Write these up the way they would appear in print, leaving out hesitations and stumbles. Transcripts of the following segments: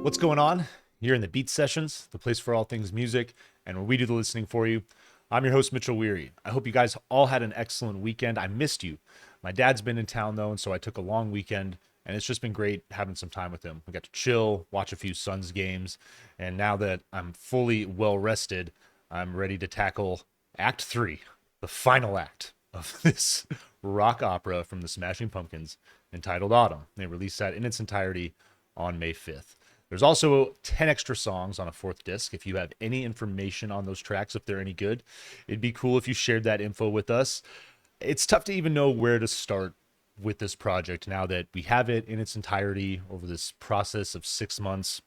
What's going on? You're in the Beat Sessions, the place for all things music, and where we do the listening for you. I'm your host, Mitchell Weary. I hope you guys all had an excellent weekend. I missed you. My dad's been in town though, and so I took a long weekend, and it's just been great having some time with him. We got to chill, watch a few Suns games, and now that I'm fully well rested, I'm ready to tackle Act 3, the final act of this rock opera from the Smashing Pumpkins entitled Autumn. They released that in its entirety on May 5th. There's also 10 extra songs on a fourth disc. If you have any information on those tracks, if they're any good, it'd be cool if you shared that info with us. It's tough to even know where to start with this project now that we have it in its entirety over this process of 6 months.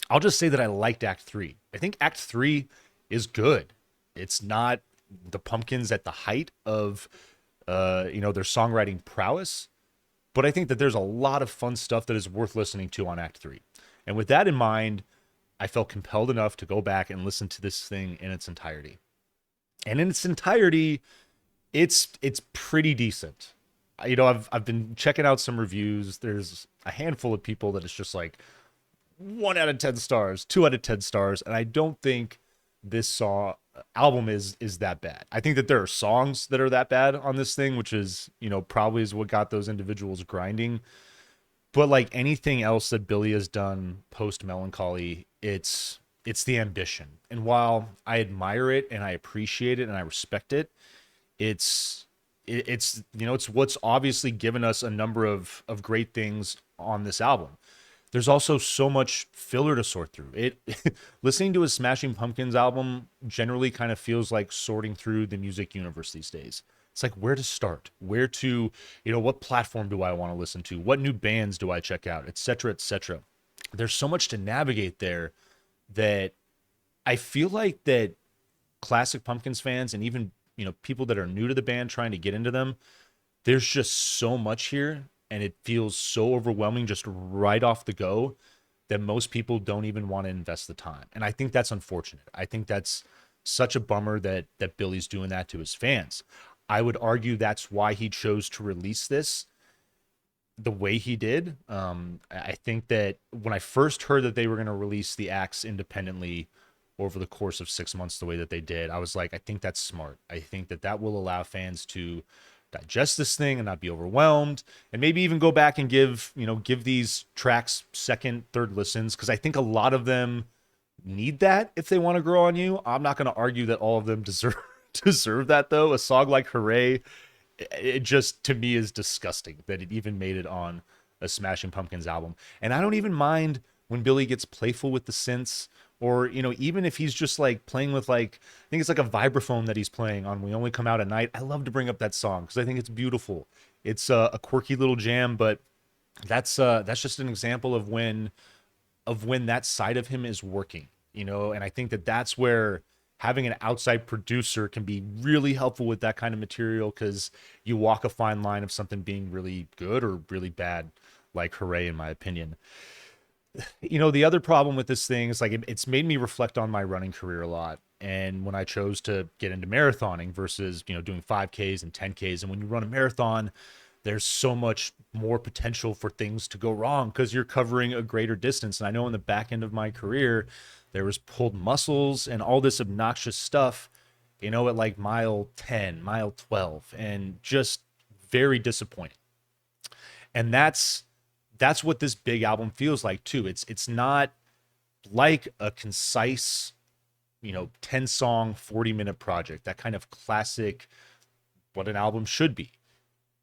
I'll just say that I liked Act 3. I think Act 3 is good. It's not the Pumpkins at the height of their songwriting prowess, but I think that there's a lot of fun stuff that is worth listening to on Act 3. And with that in mind, I felt compelled enough to go back and listen to this thing in its entirety. And in its entirety, it's pretty decent. I've been checking out some reviews. There's a handful of people that it's just like 1 out of 10 stars, 2 out of 10 stars, and I don't think this album is that bad. I think that there are songs that are that bad on this thing, which is probably is what got those individuals grinding. But like anything else that Billy has done post Melancholy, it's the ambition. And while I admire it and I appreciate it and I respect it, it's what's obviously given us a number of great things on this album. There's also so much filler to sort through. It listening to a Smashing Pumpkins album generally kind of feels like sorting through the music universe these days. It's like where to start, where to, what platform do I want to listen to? What new bands do I check out, et cetera, et cetera. There's so much to navigate there that I feel like that classic Pumpkins fans and even, people that are new to the band trying to get into them, there's just so much here and it feels so overwhelming just right off the go that most people don't even want to invest the time. And I think that's unfortunate. I think that's such a bummer that Billy's doing that to his fans. I would argue that's why he chose to release this the way he did. I think that when I first heard that they were going to release the acts independently over the course of 6 months the way that they did, I was like, I think that's smart. I think that will allow fans to digest this thing and not be overwhelmed, and maybe even go back and give these tracks second, third listens, because I think a lot of them need that if they want to grow on you. I'm not going to argue that all of them deserve that though. A song like Hooray, it just to me is disgusting that it even made it on a Smashing Pumpkins album. And I don't even mind when Billy gets playful with the synths, or even if he's just like playing with, like, I think it's like a vibraphone that he's playing on We Only Come Out at Night. I love to bring up that song because I think it's beautiful. It's a quirky little jam, but that's just an example of when that side of him is working, and I think that that's where having an outside producer can be really helpful with that kind of material, because you walk a fine line of something being really good or really bad, like Hooray, in my opinion. The other problem with this thing is like it's made me reflect on my running career a lot. And when I chose to get into marathoning versus, doing 5Ks and 10Ks, and when you run a marathon, there's so much more potential for things to go wrong because you're covering a greater distance. And I know in the back end of my career, there was pulled muscles and all this obnoxious stuff, at like mile 10, mile 12, and just very disappointing. And that's what this big album feels like too. It's not like a concise, 10 song, 40-minute project, that kind of classic, what an album should be.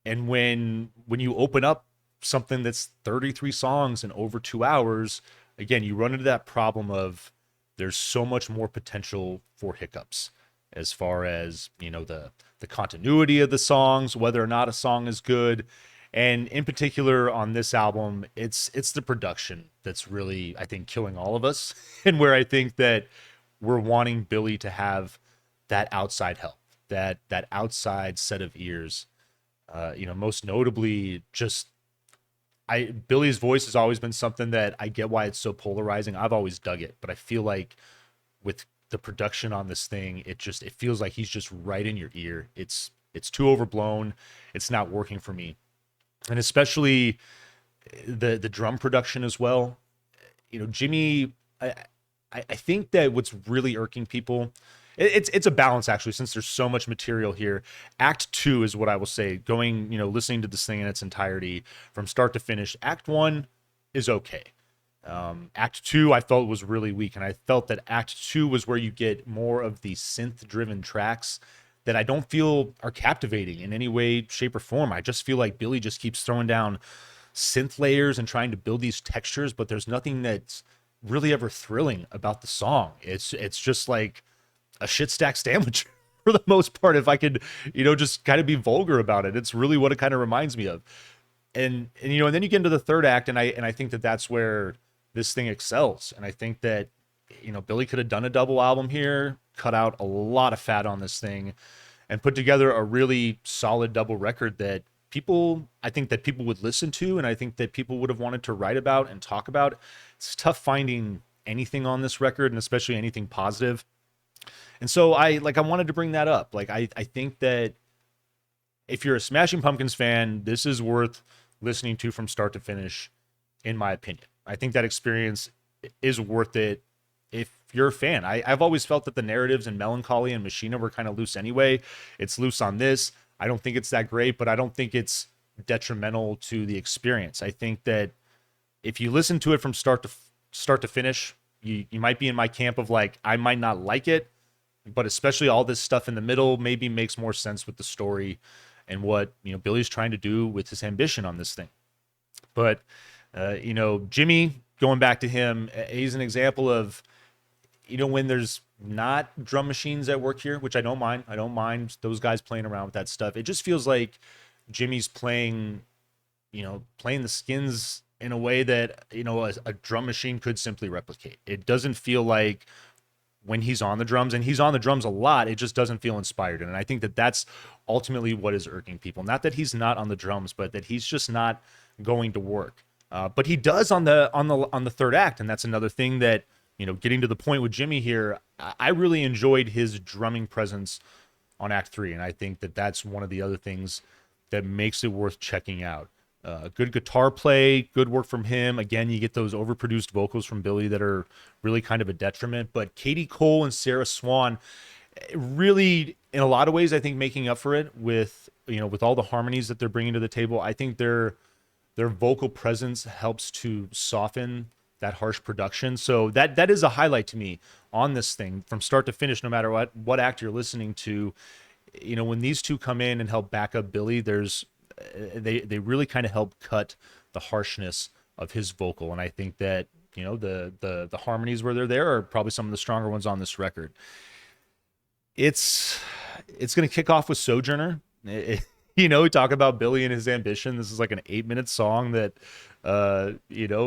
And when you open up something that's 33 songs and over 2 hours, again, you run into that problem of there's so much more potential for hiccups as far as, the continuity of the songs, whether or not a song is good. And in particular on this album, it's the production that's really, I think, killing all of us, and where I think that we're wanting Billy to have that outside help, that outside set of ears. Most notably, just Billy's voice has always been something that I get why it's so polarizing. I've always dug it, but I feel like with the production on this thing, it feels like he's just right in your ear. It's too overblown. It's not working for me. And especially the drum production as well. Jimmy, I think that what's really irking people, it's a balance actually, since there's so much material here. Act two is what I will say. Going, listening to this thing in its entirety from start to finish. Act one is okay. Act two I felt was really weak, and I felt that Act two was where you get more of the synth-driven tracks that I don't feel are captivating in any way, shape, or form. I just feel like Billy just keeps throwing down synth layers and trying to build these textures, but there's nothing that's really ever thrilling about the song. It's just like a shit stack sandwich for the most part. If I could, just kind of be vulgar about it, it's really what it kind of reminds me of. And then you get into the third act, and I think that that's where this thing excels. And I think that Billy could have done a double album here, cut out a lot of fat on this thing, and put together a really solid double record that I think that people would listen to, and I think that people would have wanted to write about and talk about. It's tough finding anything on this record, and especially anything positive. And so I wanted to bring that up. I think that if you're a Smashing Pumpkins fan, this is worth listening to from start to finish, in my opinion. I think that experience is worth it if you're a fan. I've always felt that the narratives in Melancholy and Machina were kind of loose anyway. It's loose on this. I don't think it's that great, but I don't think it's detrimental to the experience. I think that if you listen to it from start to finish, you might be in my camp of I might not like it, but especially all this stuff in the middle maybe makes more sense with the story and what Billy's trying to do with his ambition on this thing. But Jimmy, going back to him, he's an example of when there's not drum machines at work here, which I don't mind. I don't mind those guys playing around with that stuff. It just feels like Jimmy's playing the skins in a way that a drum machine could simply replicate. It doesn't feel like when he's on the drums, and he's on the drums a lot, it just doesn't feel inspired. And I think that that's ultimately what is irking people. Not that he's not on the drums, but that he's just not going to work. But he does on the third act, and that's another thing that getting to the point with Jimmy here, I really enjoyed his drumming presence on Act 3, and I think that that's one of the other things that makes it worth checking out. Good guitar play, good work from him. Again, you get those overproduced vocals from Billy that are really kind of a detriment. But Katie Cole and Sarah Swan really, in a lot of ways, I think making up for it with all the harmonies that they're bringing to the table. I think their vocal presence helps to soften that harsh production. So that is a highlight to me on this thing from start to finish, no matter what act you're listening to. When these two come in and help back up Billy, they really kind of help cut the harshness of his vocal. And I think that the harmonies where they're there are probably some of the stronger ones on this record. It's going to kick off with Sojourner. We talk about Billy and his ambition. This is like an 8-minute song that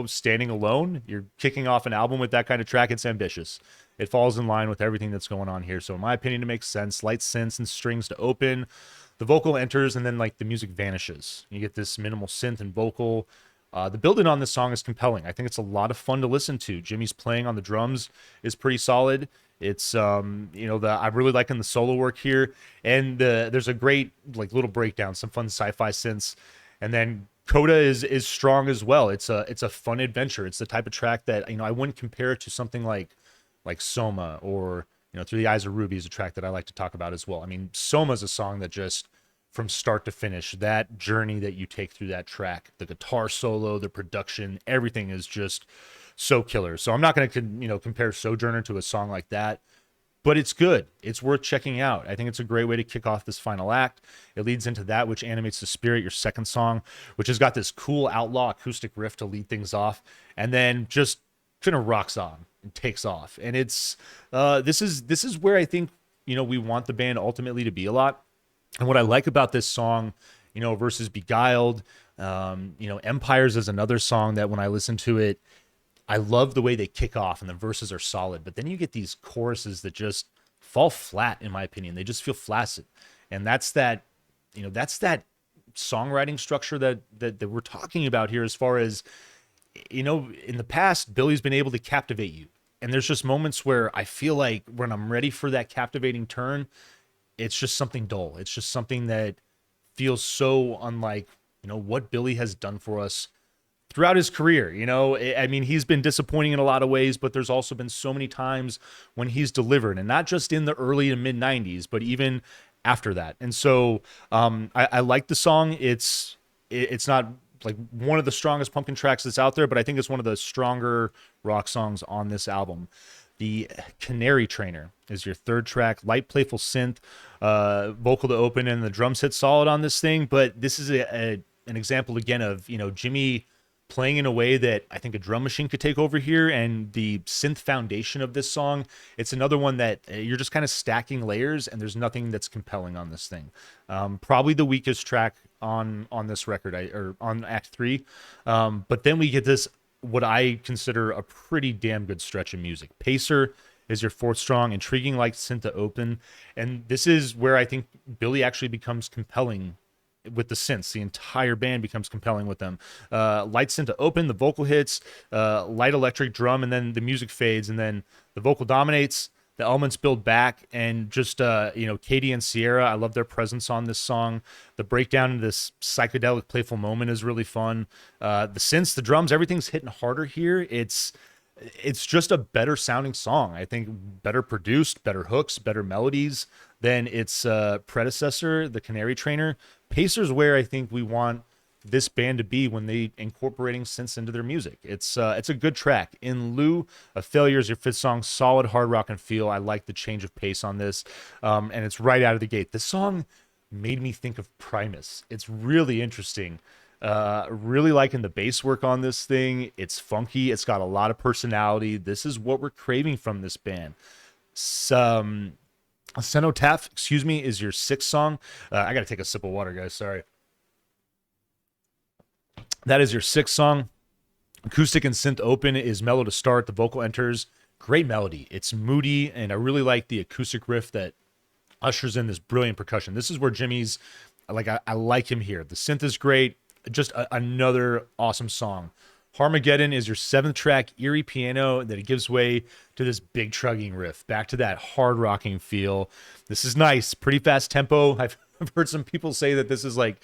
standing alone, you're kicking off an album with that kind of track. It's ambitious. It falls in line with everything that's going on here. So in my opinion, it makes sense. Light synths and strings to open. The vocal enters, and then the music vanishes. You get this minimal synth and vocal. The building on this song is compelling. I think it's a lot of fun to listen to. Jimmy's playing on the drums is pretty solid. It's I'm really liking the solo work here, and there's a great little breakdown, some fun sci-fi synths, and then Coda is strong as well. It's a fun adventure. It's the type of track that I wouldn't compare it to something like Soma or Through the Eyes of Ruby is a track that I like to talk about as well. I mean, Soma is a song that just from start to finish, that journey that you take through that track, the guitar solo, the production, everything is just so killer. So I'm not going to compare Sojourner to a song like that, but it's good. It's worth checking out. I think it's a great way to kick off this final act. It leads into That Which Animates the Spirit, your second song, which has got this cool outlaw acoustic riff to lead things off, and then just kind of rocks on and takes off. And it's this is where I think we want the band ultimately to be a lot. And what I like about this song, versus Beguiled, Empires is another song that when I listen to it, I love the way they kick off and the verses are solid. But then you get these choruses that just fall flat, in my opinion. They just feel flaccid. And that's that songwriting structure that we're talking about here, as far as, in the past, Billy's been able to captivate you. And there's just moments where I feel like when I'm ready for that captivating turn, it's just something dull. It's just something that feels so unlike, what Billy has done for us throughout his career. I mean, he's been disappointing in a lot of ways, but there's also been so many times when he's delivered, and not just in the early and mid 90s, but even after that. And so I like the song. It's not like one of the strongest Pumpkin tracks that's out there, but I think it's one of the stronger rock songs on this album. The Canary Trainer is your third track. Light, playful synth, vocal to open, and the drums hit solid on this thing. But this is an example again of Jimmy playing in a way that I think a drum machine could take over here, and the synth foundation of this song. It's another one that you're just kind of stacking layers, and there's nothing that's compelling on this thing. Probably the weakest track on this record, or on Act 3. But then we get this, what I consider a pretty damn good stretch of music. Pacer is your fourth strong, intriguing like synth to open. And this is where I think Billy actually becomes compelling with the synths. The entire band becomes compelling with them. Light synth to open, the vocal hits, light electric drum, and then the music fades, and then the vocal dominates. The elements build back, and just Katie and Sierra, I love their presence on this song. The breakdown into this psychedelic, playful moment is really fun. The synths, the drums, everything's hitting harder here. It's just a better sounding song. I think better produced, better hooks, better melodies than its predecessor, the Canary Trainer. Pacer's where I think we want this band to be when they incorporating synths into their music. It's a good track. In lieu of Failure is your fifth song, solid hard rock and feel. I like the change of pace on this, and it's right out of the gate. This song made me think of Primus. It's really interesting. Really liking the bass work on this thing. It's funky. It's got a lot of personality. This is what we're craving from this band. Cenotaph, is your sixth song. I gotta take a sip of water, guys. Sorry. That is your sixth song. Acoustic and synth open is mellow to start. The vocal enters. Great melody. It's moody, and I really like the acoustic riff that ushers in this brilliant percussion. This is where Jimmy's, I like him here. The synth is great. Just another awesome song. Harmageddon is your seventh track, eerie piano that it gives way to this big chugging riff. Back to that hard rocking feel. This is nice. Pretty fast tempo. I've heard some people say that this is like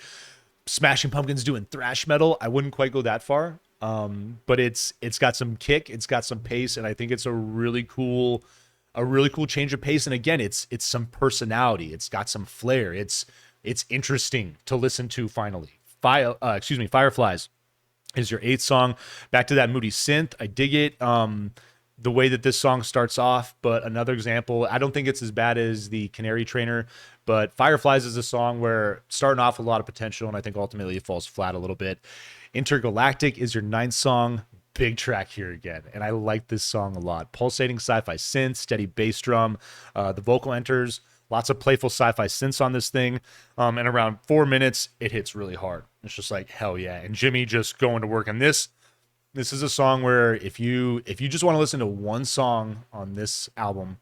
Smashing Pumpkins doing thrash metal. I wouldn't quite go that far, but it's got some kick, it's got some pace, and I think it's a really cool change of pace. And again, it's some personality. It's got some flair. It's interesting to listen to. Finally, Fireflies is your eighth song. Back to that moody synth. I dig it. The way that this song starts off, but another example, I don't think it's as bad as the Canary Trainer, but Fireflies is a song where starting off with a lot of potential, and I think ultimately it falls flat a little bit. Intergalactic is your ninth song. Big track here again, and I like this song a lot. Pulsating sci-fi synth, steady bass drum, the vocal enters, lots of playful sci-fi synths on this thing, and around 4 minutes, it hits really hard. It's just like, hell yeah, and Jimmy just going to work on this. This is a song where if you just want to listen to one song on this album,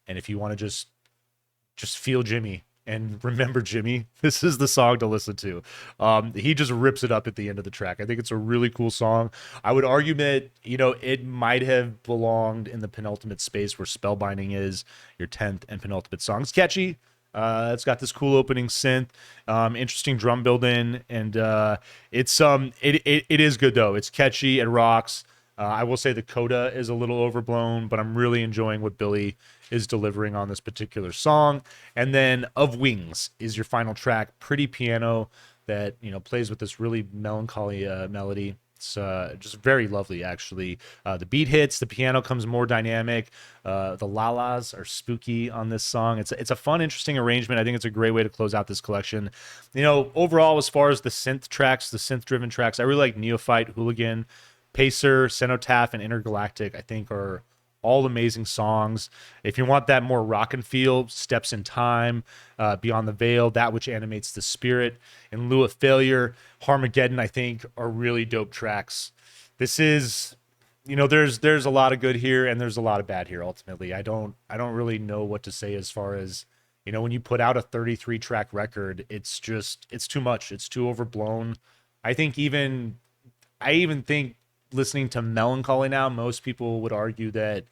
and if you want to just feel Jimmy and remember Jimmy, this is the song to listen to. He just rips it up at the end of the track. I think it's a really cool song. I would argue that it might have belonged in the penultimate space where Spellbinding is your 10th and penultimate song. It's catchy. It's got this cool opening synth, interesting drum build in, and it is good though. It's catchy, it rocks. I will say the coda is a little overblown, but I'm really enjoying what Billy is delivering on this particular song. And then Of Wings is your final track, pretty piano that plays with this really melancholy melody. It's just very lovely, actually. The beat hits, the piano comes more dynamic. The la-las are spooky on this song. It's a fun, interesting arrangement. I think it's a great way to close out this collection. Overall, as far as the synth tracks, the synth-driven tracks, I really like Neophyte, Hooligan, Pacer, Cenotaph, and Intergalactic, I think are all amazing songs. If you want that more rock and feel, Steps in Time, Beyond the Veil, That Which Animates the Spirit, In Lieu of Failure, Harmageddon, I think are really dope tracks. This is, there's a lot of good here and there's a lot of bad here. Ultimately, I don't really know what to say as far as, when you put out a 33 track record, it's too much. It's too overblown. I even think listening to Melancholy now, most people would argue that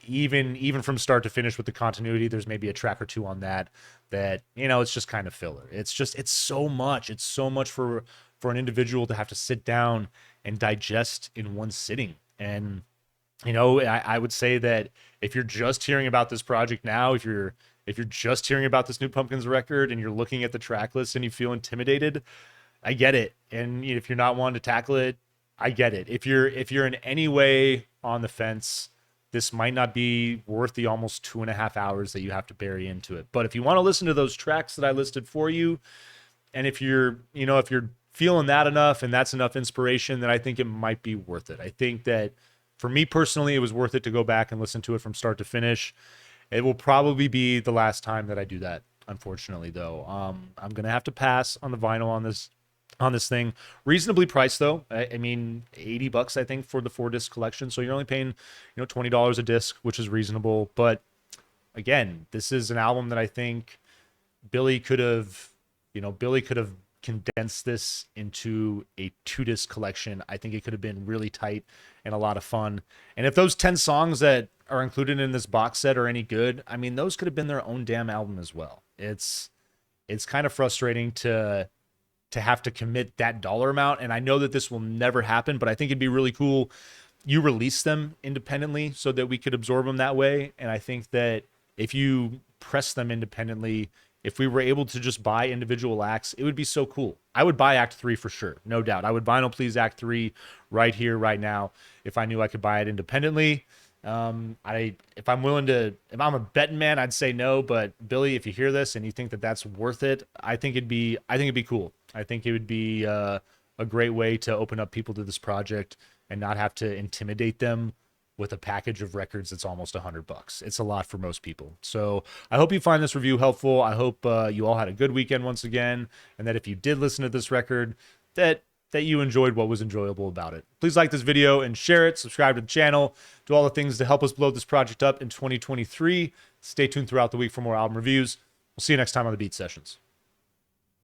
even from start to finish with the continuity, there's maybe a track or two on that it's just kind of filler. It's so much for for an individual to have to sit down and digest in one sitting. And I would say that if you're just hearing about this project now, if you're just hearing about this New Pumpkins record and you're looking at the track list and you feel intimidated, I get it. And if you're not wanting to tackle it, I get it. If you're in any way on the fence, this might not be worth the almost 2.5 hours that you have to bury into it. But if you want to listen to those tracks that I listed for you, and if you're feeling that enough and that's enough inspiration, then I think it might be worth it. I think that for me personally, it was worth it to go back and listen to it from start to finish. It will probably be the last time that I do that, unfortunately, though. I'm going to have to pass on the vinyl on this thing. Reasonably priced, though. I mean, $80, I think, for the 4-disc collection. So you're only paying, $20 a disc, which is reasonable. But again, this is an album that I think Billy could have condensed this into a 2-disc collection. I think it could have been really tight and a lot of fun. And if those 10 songs that are included in this box set are any good, I mean, those could have been their own damn album as well. It's kind of frustrating to have to commit that dollar amount. And I know that this will never happen, but I think it'd be really cool. You release them independently so that we could absorb them that way. And I think that if you press them independently, if we were able to just buy individual acts, it would be so cool. I would buy Act 3 for sure, no doubt. I would vinyl please Act 3 right here, right now, if I knew I could buy it independently. If I'm a betting man, I'd say no. But Billy, if you hear this and you think that that's worth it, I think it'd be cool. I think it would be a great way to open up people to this project and not have to intimidate them with a package of records that's almost $100. It's a lot for most people. So I hope you find this review helpful. I hope you all had a good weekend once again, and that if you did listen to this record, that you enjoyed what was enjoyable about it. Please like this video and share it, subscribe to the channel, do all the things to help us blow this project up in 2023. Stay tuned throughout the week for more album reviews. We'll see you next time on the Beat Sessions.